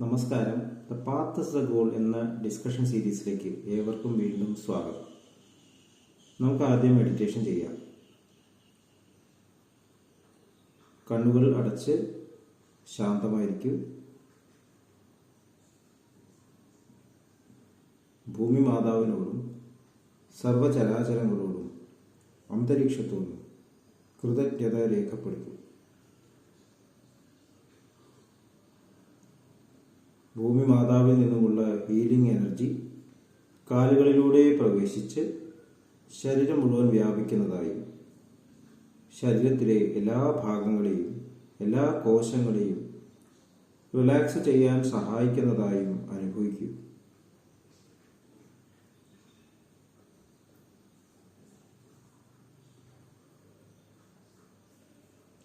നമസ്കാരം. The path is the goal എന്ന discussion സീരീസിലേക്ക് ഏവർക്കും വീണ്ടും സ്വാഗതം. നമുക്ക് ആദ്യം മെഡിറ്റേഷൻ ചെയ്യാം. കണ്ണുകൾ അടച്ച് ശാന്തമായിരിക്കും. ഭൂമി മാതാവിനോടും സർവചരാചരങ്ങളോടും അന്തരീക്ഷത്തോടും കൃതജ്ഞത രേഖപ്പെടുത്തും. ഭൂമി മാതാവിൽ നിന്നുമുള്ള ഹീലിംഗ് എനർജി കാലുകളിലൂടെ പ്രവേശിച്ച് ശരീരം മുഴുവൻ വ്യാപിക്കുന്നതായും ശരീരത്തിലെ എല്ലാ ഭാഗങ്ങളെയും എല്ലാ കോശങ്ങളെയും റിലാക്സ് ചെയ്യാൻ സഹായിക്കുന്നതായും അനുഭവിക്കും.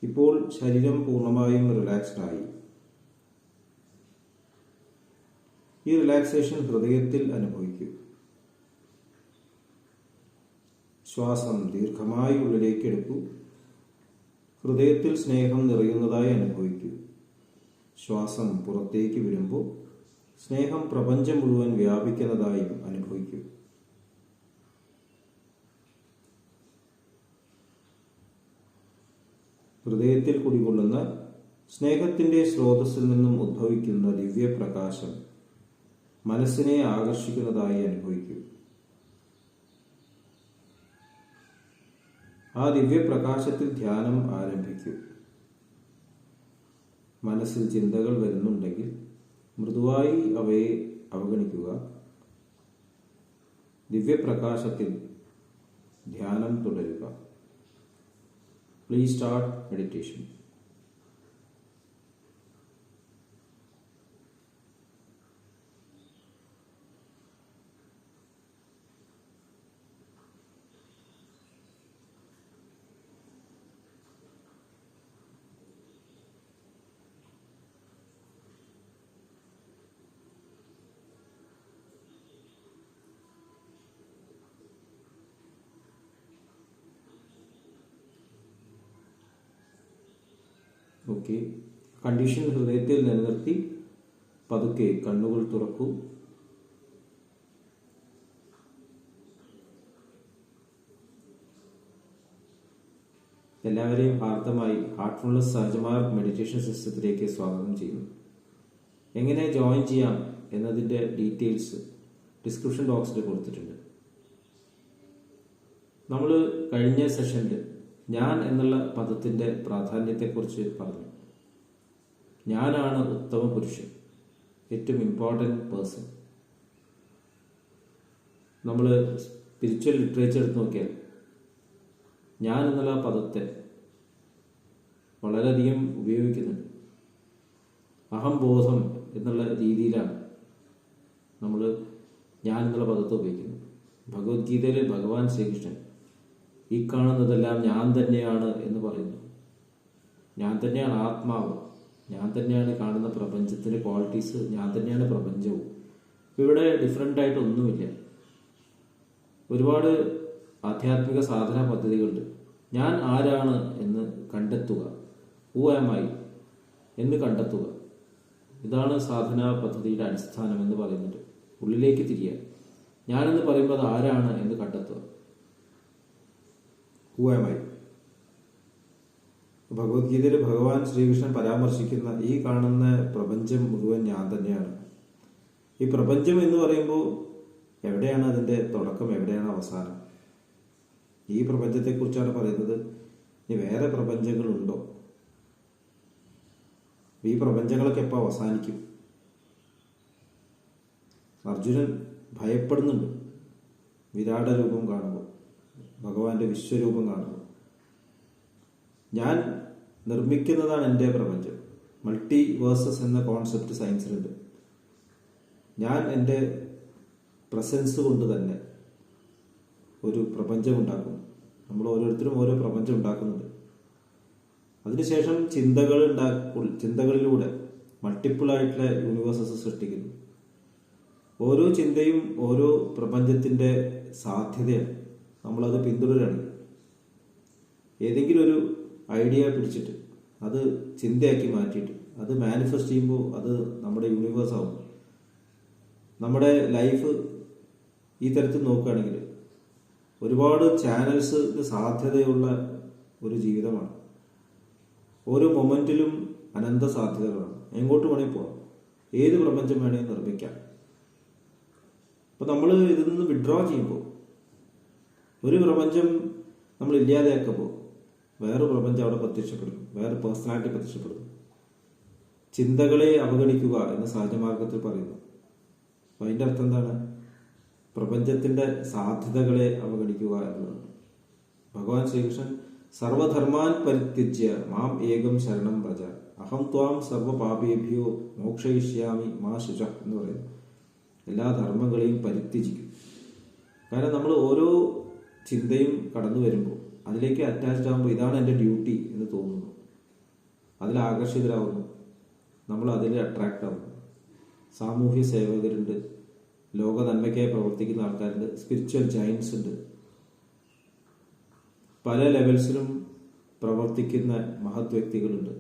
ഇപ്പോൾ ശരീരം പൂർണ്ണമായും റിലാക്സ്ഡ് ആയി. ഈ റിലാക്സേഷൻ ഹൃദയത്തിൽ അനുഭവിക്കൂ. ശ്വാസം ദീർഘമായി ഉള്ളിലേക്ക് എടുക്കൂ. ഹൃദയത്തിൽ സ്നേഹം നിറയുന്നതായി അനുഭവിക്കൂ. ശ്വാസം പുറത്തേക്ക് വിടുമ്പോൾ സ്നേഹം പ്രപഞ്ചം മുഴുവൻ വ്യാപിക്കുന്നതായും അനുഭവിക്കൂ. ഹൃദയത്തിൽ കുടികൊള്ളുന്ന സ്നേഹത്തിന്റെ സ്രോതസ്സിൽ നിന്നും ഉദ്ഭവിക്കുന്ന ദിവ്യപ്രകാശം മനസ്സിനെ ആകർഷിക്കുന്നതായി അനുഭവിക്കൂ. ആ ദിവ്യപ്രകാശത്തിൽ ധ്യാനം ആരംഭിക്കൂ. മനസ്സിൽ ചിന്തകൾ വരുന്നുണ്ടെങ്കിൽ മൃദുവായി അവയെ അവഗണിക്കുക. ദിവ്യപ്രകാശത്തിൽ ധ്യാനം തുടരുക. Please start meditation. Okay, condition ഹൃദയത്തിൽ നിലനിർത്തി പതുക്കെ കണ്ണുകൾ തുറക്കൂ. എല്ലാവരെയും ഹാർദമായി ഹാർട്ട്ഫുൾനെസ് സഹജമാർ മെഡിറ്റേഷൻ സിസ്റ്റത്തിലേക്ക് സ്വാഗതം ചെയ്യുന്നു. എങ്ങനെ ജോയിൻ ചെയ്യാം എന്നതിൻ്റെ ഡീറ്റെയിൽസ് ഡിസ്ക്രിപ്ഷൻ ബോക്സിൽ കൊടുത്തിട്ടുണ്ട്. നമ്മൾ കഴിഞ്ഞ സെഷനിൽ ഞാൻ എന്നുള്ള പദത്തിൻ്റെ പ്രാധാന്യത്തെക്കുറിച്ച് പറഞ്ഞു. ഞാനാണ് ഉത്തമ പുരുഷൻ, ഏറ്റവും ഇമ്പോർട്ടൻറ്റ് പേഴ്സൺ. നമ്മൾ സ്പിരിച്വൽ ലിറ്ററേച്ചർ എടുത്ത് നോക്കിയാൽ ഞാൻ എന്നുള്ള പദത്തെ വളരെയധികം ഉപയോഗിക്കുന്നുണ്ട്. അഹംബോധം എന്നുള്ള രീതിയിലാണ് നമ്മൾ ഞാൻ എന്നുള്ള പദത്തെ ഉപയോഗിക്കുന്നത്. ഭഗവത്ഗീതയിൽ ഭഗവാൻ ശ്രീകൃഷ്ണൻ ഈ കാണുന്നതെല്ലാം ഞാൻ തന്നെയാണ് എന്ന് പറയുന്നു. ഞാൻ തന്നെയാണ് ആത്മാവ്, ഞാൻ തന്നെയാണ് കാണുന്ന പ്രപഞ്ചത്തിൻ്റെ ക്വാളിറ്റീസ്, ഞാൻ തന്നെയാണ് പ്രപഞ്ചവും. ഇവിടെ ഡിഫറൻ്റ് ആയിട്ട് ഒന്നുമില്ല. ഒരുപാട് ആധ്യാത്മിക സാധന പദ്ധതികളുണ്ട്. ഞാൻ ആരാണ് എന്ന് കണ്ടെത്തുക, ഹൂ ആം ഐ എന്ന് കണ്ടെത്തുക. ഇതാണ് സാധന പദ്ധതിയുടെ അടിസ്ഥാനം എന്ന് പറയുന്നത്. ഉള്ളിലേക്ക് തിരിയുക. ഞാനെന്ന് പറയുമ്പോൾ അത് ആരാണ് എന്ന് കണ്ടെത്തുക. Who am I. ഭഗവത്ഗീതയിൽ ഭഗവാൻ ശ്രീകൃഷ്ണൻ പരാമർശിക്കുന്ന ഈ കാണുന്ന പ്രപഞ്ചം മുഴുവൻ ഞാൻ തന്നെയാണ്. ഈ പ്രപഞ്ചം എന്ന് പറയുമ്പോൾ എവിടെയാണ് അതിൻ്റെ തുടക്കം, എവിടെയാണ് അവസാനം? ഈ പ്രപഞ്ചത്തെക്കുറിച്ചാണ് പറയുന്നത്. ഇനി വേറെ പ്രപഞ്ചങ്ങളുണ്ടോ? ഈ പ്രപഞ്ചങ്ങളൊക്കെ എപ്പോൾ അവസാനിക്കും? അർജുനൻ ഭയപ്പെടുന്നുണ്ട് വിരാട രൂപം കാണുമ്പോൾ, ഭഗവാന്റെ വിശ്വരൂപം കാണുമ്പോൾ. ഞാൻ നിർമ്മിക്കുന്നതാണ് എൻ്റെ പ്രപഞ്ചം. മൾട്ടി വേഴ്സസ് എന്ന കോൺസെപ്റ്റ് സയൻസിലുണ്ട്. ഞാൻ എൻ്റെ പ്രസൻസ് കൊണ്ട് തന്നെ ഒരു പ്രപഞ്ചം ഉണ്ടാക്കുന്നു. നമ്മൾ ഓരോരുത്തരും ഓരോ പ്രപഞ്ചം ഉണ്ടാക്കുന്നുണ്ട്. അതിനുശേഷം ചിന്തകളിലൂടെ മൾട്ടിപ്പിൾ ആയിട്ടുള്ള യൂണിവേഴ്സസ് സൃഷ്ടിക്കുന്നു. ഓരോ ചിന്തയും ഓരോ പ്രപഞ്ചത്തിൻ്റെ സാധ്യതയാണ്. നമ്മളത് പിന്തുടരുകയാണ്. ഏതെങ്കിലും ഒരു ഐഡിയ പിടിച്ചിട്ട് അത് ചിന്തയാക്കി മാറ്റിയിട്ട് അത് മാനിഫെസ്റ്റ് ചെയ്യുമ്പോൾ അത് നമ്മുടെ യൂണിവേഴ്സ് ആവും. നമ്മുടെ ലൈഫ് ഈ തരത്തിൽ നോക്കുകയാണെങ്കിൽ ഒരുപാട് ചാനൽസിന് സാധ്യതയുള്ള ഒരു ജീവിതമാണ്. ഓരോ മൊമെന്റിലും അനന്ത സാധ്യതകളാണ്. എങ്ങോട്ട് വേണമെങ്കിൽ പോവാം, ഏത് പ്രപഞ്ചം വേണമെങ്കിൽ നിർമ്മിക്കാം. അപ്പം നമ്മൾ ഇതിൽ നിന്ന് വിഡ്രോ ചെയ്യുമ്പോൾ ഒരു പ്രപഞ്ചം നമ്മൾ ഇല്ലാതെയാക്കുമ്പോൾ വേറെ പ്രപഞ്ചം അവിടെ പ്രത്യക്ഷപ്പെടും, വേറെ പേഴ്സണാലിറ്റി പ്രത്യക്ഷപ്പെടും. ചിന്തകളെ അവഗണിക്കുക എന്ന് സഹജമാർഗത്തിൽ പറയുന്നു. അപ്പം അതിൻ്റെ അർത്ഥം എന്താണ്? പ്രപഞ്ചത്തിന്റെ സാധ്യതകളെ അവഗണിക്കുക എന്നുള്ളതാണ്. ഭഗവാൻ ശ്രീകൃഷ്ണൻ സർവധർമാൻ പരിത്യജ്യ മാം ഏകം ശരണം വ്രജ അഹം ത്വാം സർവപാപേഭ്യോ മോക്ഷയിഷ്യാമി മാ ശുച എന്ന് പറയുന്നു. എല്ലാ ധർമ്മങ്ങളെയും പരിത്യജിക്കും. കാരണം നമ്മൾ ഓരോ ചിന്തയും കടന്നു വരുമ്പോൾ അതിലേക്ക് അറ്റാച്ച്ഡ് ആകുമ്പോൾ ഇതാണ് എൻ്റെ ഡ്യൂട്ടി എന്ന് തോന്നുന്നു, അതിൽ ആകർഷിതരാകുന്നു, നമ്മൾ അതിൽ അട്രാക്റ്റ് ആവുന്നു. സാമൂഹ്യ സേവകരുണ്ട്, ലോക നന്മയ്ക്കായി പ്രവർത്തിക്കുന്ന ആൾക്കാരുണ്ട്, സ്പിരിച്വൽ ജയൻസ് ഉണ്ട്, പല ലെവൽസിലും പ്രവർത്തിക്കുന്ന മഹത് വ്യക്തികളുണ്ട്.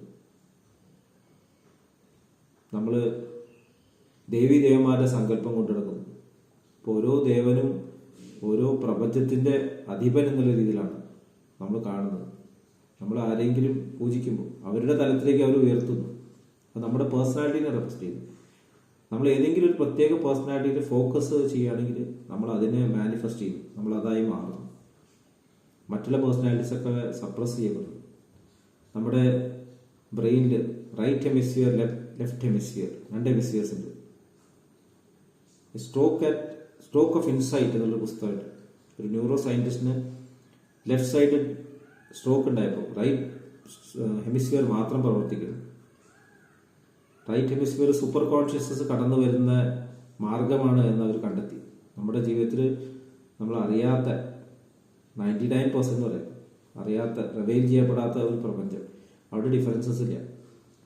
നമ്മൾ ദേവീദേവന്മാരുടെ സങ്കല്പം കൊണ്ട് നടക്കുന്നു. ഇപ്പോൾ ഓരോ ദേവനും ഓരോ പ്രപഞ്ചത്തിൻ്റെ അധിപൻ എന്നുള്ള രീതിയിലാണ് നമ്മൾ കാണുന്നത്. നമ്മൾ ആരെങ്കിലും പൂജിക്കുമ്പോൾ അവരുടെ തലത്തിലേക്ക് അവർ ഉയർത്തുന്നു. അത് നമ്മുടെ പേഴ്സണാലിറ്റീനെ റെപ്രസെന്റ് ചെയ്യുന്നു. നമ്മൾ ഏതെങ്കിലും ഒരു പ്രത്യേക പേഴ്സണാലിറ്റിയിൽ ഫോക്കസ് ചെയ്യുകയാണെങ്കിൽ നമ്മൾ അതിനെ മാനിഫെസ്റ്റ് ചെയ്യും, നമ്മൾ അതായി മാറുന്നു. മറ്റുള്ള പേഴ്സണാലിറ്റീസൊക്കെ സപ്രസ് ചെയ്യപ്പെടുന്നു. നമ്മുടെ ബ്രെയിനിൽ right hemisphere, left hemisphere, 2 hemispheres ഉണ്ട്. സ്ട്രോക്ക് ഓഫ് ഇൻസൈറ്റ് എന്നുള്ള പുസ്തകമുണ്ട്. ഒരു ന്യൂറോ സയന്റിസ്റ്റിന് ലെഫ്റ്റ് സൈഡ് സ്ട്രോക്ക് ഉണ്ടായപ്പോൾ റൈറ്റ് ഹെമിസ്ഫിയർ മാത്രം പ്രവർത്തിക്കുന്നു. റൈറ്റ് ഹെമിസ്ഫിയർ സൂപ്പർ കോൺഷ്യസ്നസ് കടന്നു വരുന്ന മാർഗമാണ് എന്ന് അവർ കണ്ടെത്തി. നമ്മുടെ ജീവിതത്തിൽ നമ്മൾ അറിയാത്ത 99% വരെ അറിയാത്ത, റിവീൽ ചെയ്യപ്പെടാത്ത ഒരു പ്രപഞ്ചം. അവിടെ ഡിഫറൻസസ് ഇല്ല,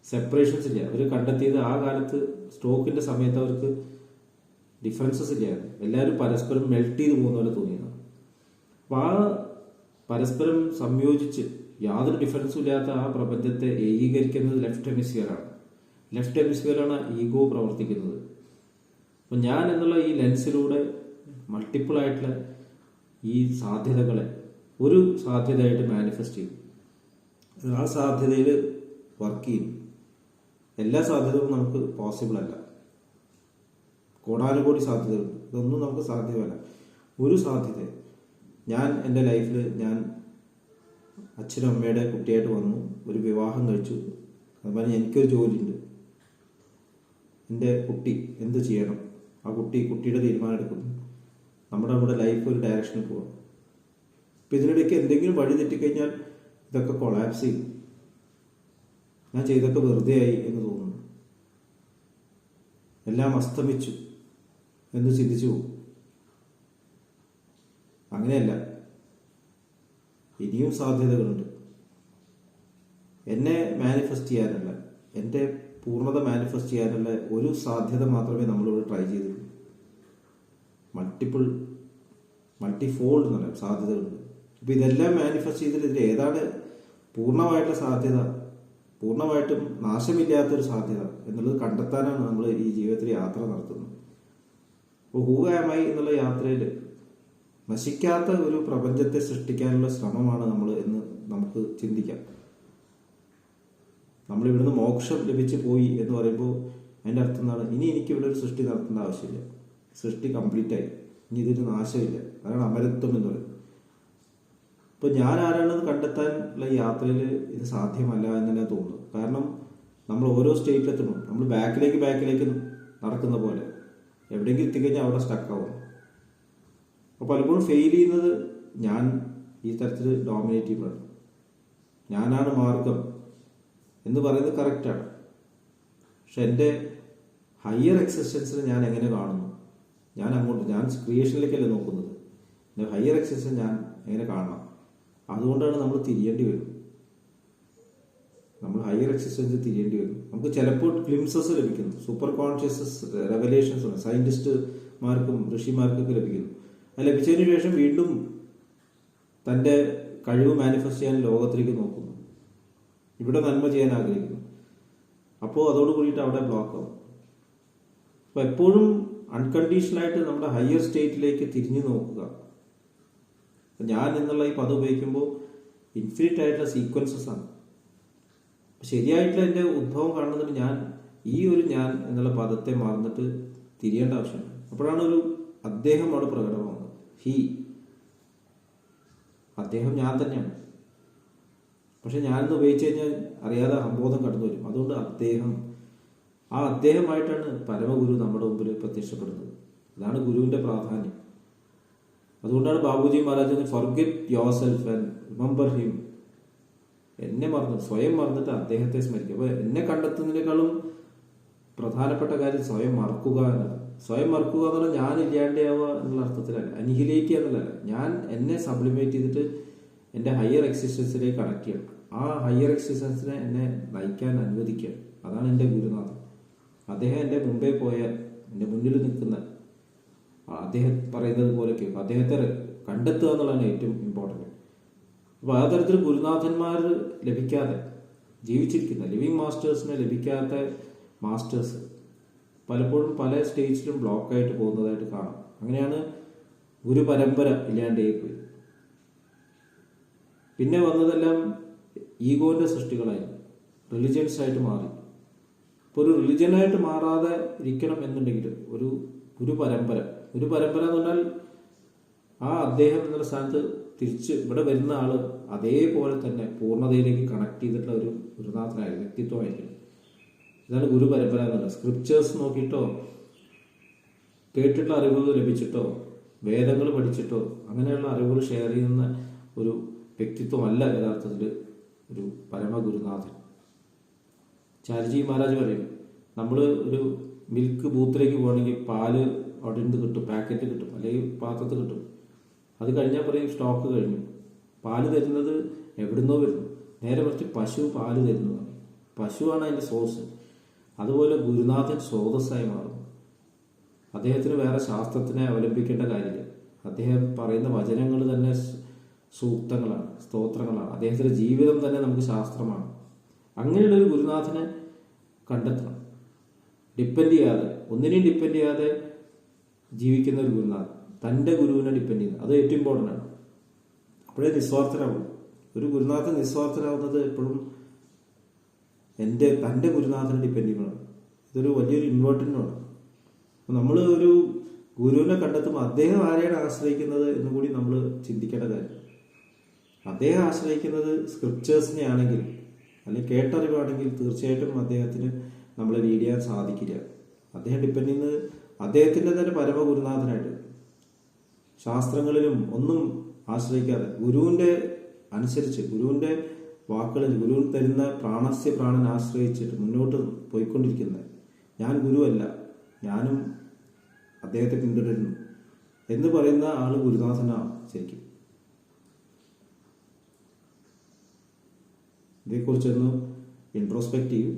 സെപ്പറേഷൻസ് ഇല്ല. അവർ കണ്ടെത്തിയത് ആ കാലത്ത് സ്ട്രോക്കിന്റെ സമയത്ത് അവർക്ക് ഡിഫറൻസസ് ഇല്ലായിരുന്നു. എല്ലാവരും പരസ്പരം മെൽറ്റ് ചെയ്ത് പോകുന്ന പോലെ തോന്നിയതാണ്. അപ്പം ആ പരസ്പരം സംയോജിച്ച് യാതൊരു ഡിഫറൻസും ഇല്ലാത്ത ആ പ്രപഞ്ചത്തെ ഏകീകരിക്കുന്നത് ലെഫ്റ്റ് ഹെമിസ്ഫിയറാണ്. ലെഫ്റ്റ് ഹെമിസ്ഫിയറാണ് ഈഗോ പ്രവർത്തിക്കുന്നത്. അപ്പം ഞാൻ എന്നുള്ള ഈ ലെൻസിലൂടെ മൾട്ടിപ്പിൾ ആയിട്ടുള്ള ഈ സാധ്യതകളെ ഒരു സാധ്യതയായിട്ട് മാനിഫെസ്റ്റ് ചെയ്യും. ആ സാധ്യതയിൽ വർക്ക് ചെയ്യും. എല്ലാ സാധ്യതകളും നമുക്ക് പോസിബിൾ അല്ല. കോടാനുകോടി സാധ്യതകളുണ്ട്, ഇതൊന്നും നമുക്ക് സാധ്യമല്ല. ഒരു സാധ്യത, ഞാൻ എൻ്റെ ലൈഫിൽ ഞാൻ അച്ഛനും അമ്മയുടെ കുട്ടിയായിട്ട് വന്നു, ഒരു വിവാഹം കഴിച്ചു, അതുപോലെ എനിക്കൊരു ജോലിയുണ്ട്, എൻ്റെ കുട്ടി എന്ത് ചെയ്യണം, ആ കുട്ടിയുടെ തീരുമാനം എടുക്കുന്നു, നമ്മുടെ ലൈഫ് ഒരു ഡയറക്ഷനിൽ പോകണം. അപ്പം ഇതിനിടയ്ക്ക് എന്തെങ്കിലും വഴി തെറ്റിക്കഴിഞ്ഞാൽ ഇതൊക്കെ കൊളാപ്സ് ചെയ്യും. ഞാൻ ചെയ്തൊക്കെ വെറുതെ ആയി എന്ന് തോന്നുന്നു, എല്ലാം അസ്തമിച്ചു എന്ന് ചിന്തിച്ചു പോകും. അങ്ങനെയല്ല, ഇനിയും സാധ്യതകളുണ്ട്. എന്നെ മാനിഫെസ്റ്റ് ചെയ്യാനുള്ള, എൻ്റെ പൂർണ്ണത മാനിഫെസ്റ്റ് ചെയ്യാനുള്ള ഒരു സാധ്യത മാത്രമേ നമ്മളിവിടെ ട്രൈ ചെയ്തിട്ടുള്ളൂ. മൾട്ടിഫോൾഡ് എന്ന് പറയാം സാധ്യതകളുണ്ട്. അപ്പം ഇതെല്ലാം മാനിഫെസ്റ്റ് ചെയ്തിട്ട് ഇതിൽ ഏതാണ് പൂർണ്ണമായിട്ടുള്ള സാധ്യത, പൂർണ്ണമായിട്ടും നാശമില്ലാത്തൊരു സാധ്യത എന്നുള്ളത് കണ്ടെത്താനാണ് നമ്മൾ ഈ ജീവിതത്തിൽ യാത്ര നടത്തുന്നത്. അപ്പോൾ ഹൂ ആം ഐ എന്നുള്ള യാത്രയിൽ നശിക്കാത്ത ഒരു പ്രപഞ്ചത്തെ സൃഷ്ടിക്കാനുള്ള ശ്രമമാണ് നമ്മൾ എന്ന് നമുക്ക് ചിന്തിക്കാം. നമ്മളിവിടുന്ന് മോക്ഷം ലഭിച്ചു പോയി എന്ന് പറയുമ്പോൾ അതിൻ്റെ അർത്ഥം എന്താണ്? ഇനി എനിക്ക് ഇവിടെ ഒരു സൃഷ്ടി നടത്തേണ്ട ആവശ്യമില്ല, സൃഷ്ടി കംപ്ലീറ്റ് ആയി, ഇനി ഇതൊരു നാശമില്ല. അതാണ് അമരത്വം എന്ന് പറയുന്നത്. ഇപ്പോൾ ഞാൻ ആരാണെന്ന് കണ്ടെത്താനുള്ള യാത്രയിൽ ഇത് സാധ്യമല്ല എന്നെ തോന്നുന്നു. കാരണം നമ്മൾ ഓരോ സ്റ്റേറ്റിലെത്തണം, നമ്മൾ ബാക്കിലേക്ക് നടക്കുന്ന പോലെ എവിടെയെങ്കിലും എത്തിക്കഴിഞ്ഞാൽ അവിടെ സ്റ്റക്കാവും. അപ്പോൾ പലപ്പോഴും ഫെയിൽ ചെയ്യുന്നത് ഞാൻ ഈ തരത്തിൽ ഡോമിനേറ്റ് ചെയ്യുമ്പോഴാണ്. ഞാനാണ് മാർഗം എന്ന് പറയുന്നത് കറക്റ്റാണ്. പക്ഷെ എൻ്റെ ഹയർ എക്സിസ്റ്റൻസിനെ ഞാൻ എങ്ങനെ കാണുന്നു, ഞാൻ ക്രിയേഷനിലേക്കല്ല നോക്കുന്നത്, എൻ്റെ ഹയർ എക്സിസ്റ്റൻസ് ഞാൻ എങ്ങനെ കാണണം. അതുകൊണ്ടാണ് നമ്മൾ തിരിയേണ്ടി വരും. നമ്മൾ ഹയർ എക്സിസ്റ്റൻസ് തിരിയേണ്ടി വരും. നമുക്ക് ചിലപ്പോൾ ഗ്ലിംസസ് ലഭിക്കുന്നു, സൂപ്പർ കോൺഷ്യസസ് റെവലേഷൻസ് ഉണ്ട്, സയന്റിസ്റ്റുമാർക്കും ഋഷിമാർക്കൊക്കെ ലഭിക്കുന്നു. അത് ലഭിച്ചതിന് ശേഷം വീണ്ടും തൻ്റെ കഴിവ് മാനിഫെസ്റ്റ് ചെയ്യാൻ ലോകത്തിലേക്ക് നോക്കുന്നു, ഇവിടെ നന്മ ചെയ്യാൻ ആഗ്രഹിക്കുന്നു. അപ്പോൾ അതോട് കൂടിയിട്ട് അവിടെ ബ്ലോക്ക് ആവും. അപ്പോൾ എപ്പോഴും അൺകണ്ടീഷണലായിട്ട് നമ്മുടെ ഹയർ സ്റ്റേറ്റിലേക്ക് തിരിഞ്ഞു നോക്കുക. ഞാൻ എന്നുള്ള ഈ പദം ഉപയോഗിക്കുമ്പോൾ ഇൻഫിനിറ്റ് ആയിട്ടുള്ള സീക്വൻസസ് ആണ്. ശരിയായിട്ടുള്ള എൻ്റെ ഉദ്ഭവം കാണുന്നതിന് ഞാൻ ഈ ഒരു ഞാൻ എന്നുള്ള പദത്തെ മറന്നിട്ട് തിരിയേണ്ട ആവശ്യമുണ്ട്. അപ്പോഴാണ് ഒരു അദ്ദേഹം അവിടെ പ്രകടമാകുന്നത്. അദ്ദേഹം ഞാൻ തന്നെയാണ്. പക്ഷെ ഞാനിന്ന് ഉപയോഗിച്ച് കഴിഞ്ഞാൽ അറിയാതെ അബോധം കടന്നു വരും. അതുകൊണ്ട് ആ അദ്ദേഹമായിട്ടാണ് പരമഗുരു നമ്മുടെ മുമ്പിൽ പ്രത്യക്ഷപ്പെടുന്നത്. അതാണ് ഗുരുവിന്റെ പ്രാധാന്യം. അതുകൊണ്ടാണ് Babuji Maharaj forget your self and remember him. എന്നെ സ്വയം മറന്നിട്ട് അദ്ദേഹത്തെ സ്മരിക്കുക. അപ്പൊ എന്നെ കണ്ടെത്തുന്നതിനേക്കാളും പ്രധാനപ്പെട്ട കാര്യം സ്വയം മറക്കുക എന്നല്ല. സ്വയം മറക്കുക എന്ന് പറഞ്ഞാൽ ഞാൻ ഇല്ലാണ്ടാവുക എന്നുള്ള അർത്ഥത്തിലല്ല, അനിഹിലേറ്റ് ചെയ്യുക എന്നുള്ളതല്ല. ഞാൻ എന്നെ സബ്ലിമേറ്റ് ചെയ്തിട്ട് എൻ്റെ ഹയർ എക്സിസ്റ്റൻസിലേക്ക് കണക്ട് ചെയ്യണം. ആ ഹയർ എക്സിസ്റ്റൻസിനെ എന്നെ നയിക്കാൻ അനുവദിക്കുക. അതാണ് എൻ്റെ ഗുരുനാഥൻ. അദ്ദേഹം എൻ്റെ മുമ്പേ പോയ, എൻ്റെ മുന്നിൽ നിൽക്കുന്ന അദ്ദേഹം പറയുന്നത് പോലെ കേൾക്കും. അദ്ദേഹത്തെ കണ്ടെത്തുക എന്നുള്ളതാണ് ഏറ്റവും ഇമ്പോർട്ടൻറ്റ്. അപ്പോൾ ആ തരത്തിൽ ഗുരുനാഥന്മാർ ലഭിക്കാതെ ജീവിച്ചിരിക്കുന്ന ലിവിങ് മാസ്റ്റേഴ്സിനെ ലഭിക്കാത്ത മാസ്റ്റേഴ്സ് പലപ്പോഴും പല സ്റ്റേജിലും ബ്ലോക്കായിട്ട് പോകുന്നതായിട്ട് കാണാം. അങ്ങനെയാണ് ഗുരു പരമ്പര ഇല്ലാണ്ടായി പോയി. പിന്നെ വന്നതെല്ലാം ഈഗോന്റെ സൃഷ്ടികളായി റിലിജൻസ് ആയിട്ട് മാറി. ഇപ്പോൾ ഒരു റിലിജനായിട്ട് മാറാതെ ഇരിക്കണം എന്നുണ്ടെങ്കിൽ ഒരു ഗുരു പരമ്പര എന്ന് പറഞ്ഞാൽ ആ അദ്ദേഹം എന്നുള്ള സ്ഥാനത്ത് തിരിച്ച് ഇവിടെ വരുന്ന ആള് അതേപോലെ തന്നെ പൂർണ്ണതയിലേക്ക് കണക്ട് ചെയ്തിട്ടുള്ള ഒരു ഗുരുനാഥനായ വ്യക്തിത്വമായിരിക്കും. ഇതാണ് ഗുരു പരമ്പര എന്നുള്ളത്. സ്ക്രിപ്റ്റേഴ്സ് നോക്കിയിട്ടോ കേട്ടിട്ടുള്ള അറിവുകൾ ലഭിച്ചിട്ടോ വേദങ്ങൾ പഠിച്ചിട്ടോ അങ്ങനെയുള്ള അറിവുകൾ ഷെയർ ചെയ്യുന്ന ഒരു വ്യക്തിത്വമല്ല യഥാർത്ഥത്തിൽ ഒരു പരമഗുരുനാഥൻ. ചാരിജി മഹാരാജ് പറയും, നമ്മൾ ഒരു മിൽക്ക് ബൂത്തിലേക്ക് പോകണമെങ്കിൽ പാല് അവിടെ നിന്ന് കിട്ടും, പാക്കറ്റ് കിട്ടും, അല്ലെങ്കിൽ പാത്രത്തിൽ കിട്ടും. അത് കഴിഞ്ഞാൽ പറയും സ്റ്റോക്ക് കഴിഞ്ഞു. പാല് തരുന്നത് എവിടുന്നോ വരുന്നു. നേരെ മറിച്ച് പശു പാല് തരുന്നതാണ്. പശുവാണ് അതിൻ്റെ സോഴ്സ്. അതുപോലെ ഗുരുനാഥൻ സ്രോതസ്സായി മാറും. അദ്ദേഹത്തിന് വേറെ ശാസ്ത്രത്തിനെ അവലംബിക്കേണ്ട കാര്യമില്ല. അദ്ദേഹം പറയുന്ന വചനങ്ങൾ തന്നെ സൂക്തങ്ങളാണ്, സ്തോത്രങ്ങളാണ്. അദ്ദേഹത്തിൻ്റെ ജീവിതം തന്നെ നമുക്ക് ശാസ്ത്രമാണ്. അങ്ങനെയുള്ള ഒരു ഗുരുനാഥനെ കണ്ടെത്തണം. ഒന്നിനെയും ഡിപ്പെൻഡ് ചെയ്യാതെ ജീവിക്കുന്ന ഒരു ഗുരുനാഥൻ, തൻ്റെ ഗുരുവിനെ ഡിപ്പെൻഡ് ചെയ്യുന്നത്, അത് ഏറ്റവും ഇമ്പോർട്ടൻ്റ് ആണ്. അപ്പോഴേ നിസ്വാർത്ഥരാകും. ഒരു ഗുരുനാഥൻ നിസ്വാർത്ഥരാകുന്നത് എപ്പോഴും തൻ്റെ ഗുരുനാഥനെ ഡിപ്പെൻഡ് ചെയ്യണം. ഇതൊരു വലിയൊരു ഇൻവേർട്ടൻ്റാണ്. നമ്മൾ ഒരു ഗുരുവിനെ കണ്ടെത്തുമ്പോൾ അദ്ദേഹം ആരെയാണ് ആശ്രയിക്കുന്നത് എന്നും കൂടി നമ്മൾ ചിന്തിക്കേണ്ട കാര്യം. അദ്ദേഹം ആശ്രയിക്കുന്നത് സ്ക്രിപ്റ്റേഴ്സിനെ ആണെങ്കിൽ അല്ലെങ്കിൽ കേട്ടറിവാണെങ്കിൽ തീർച്ചയായിട്ടും അദ്ദേഹത്തിന് നമ്മളെ ലീഡ് ചെയ്യാൻ സാധിക്കില്ല. അദ്ദേഹം ഡിപ്പെൻഡ് ചെയ്യുന്നത് അദ്ദേഹത്തിൻ്റെ തന്നെ പരമഗുരുനാഥനായിട്ട്, ശാസ്ത്രങ്ങളിലും ഒന്നും ആശ്രയിക്കാതെ ഗുരുവിൻ്റെ അനുസരിച്ച്, ഗുരുവിൻ്റെ വാക്കുകളിൽ ഗുരു തരുന്ന പ്രാണസ്യ പ്രാണൻ ആശ്രയിച്ചിട്ട് മുന്നോട്ട് പോയിക്കൊണ്ടിരിക്കുന്നത്. ഞാൻ ഗുരുവല്ല, ഞാനും അദ്ദേഹത്തെ പിന്തുടരുന്നു എന്ന് പറയുന്ന ആള് ഗുരുനാഥനാണ് ശരിക്കും. ഇതേക്കുറിച്ചൊന്ന് ഇൻട്രോസ്പെക്റ്റീവ്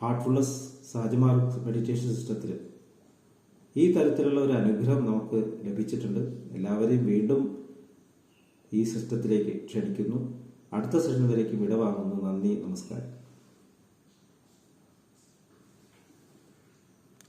ഹാർട്ട്ഫുൾനെസ് സഹജമാർഗ് മെഡിറ്റേഷൻ സിസ്റ്റത്തിൽ ഈ തരത്തിലുള്ള ഒരു അനുഗ്രഹം നമുക്ക് ലഭിച്ചിട്ടുണ്ട്. എല്ലാവരെയും വീണ്ടും ഈ സിസ്റ്റത്തിലേക്ക് ക്ഷണിക്കുന്നു. അടുത്ത സെഷൻ വരേക്കും വിടവാങ്ങുന്നു. നന്ദി, നമസ്കാരം.